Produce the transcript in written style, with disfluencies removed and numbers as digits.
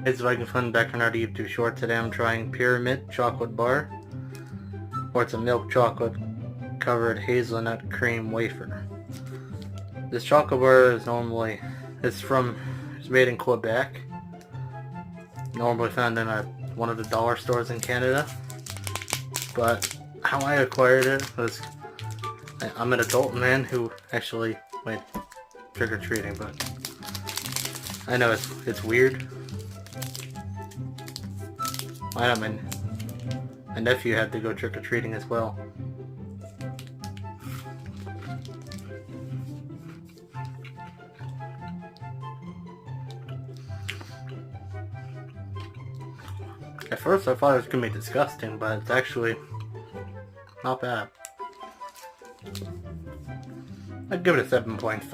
It's Viking Fun back on our YouTube short. Today I'm trying Pyramid Chocolate Bar, or it's a milk chocolate covered hazelnut cream wafer. This chocolate bar is it's made in Quebec. Normally found in one of the dollar stores in Canada. But how I acquired it was, I'm an adult man who actually went trick-or-treating, but I know it's weird. I know my nephew had to go trick-or-treating as well. At first I thought it was going to be disgusting, but it's actually not bad. I'd give it a 7.5.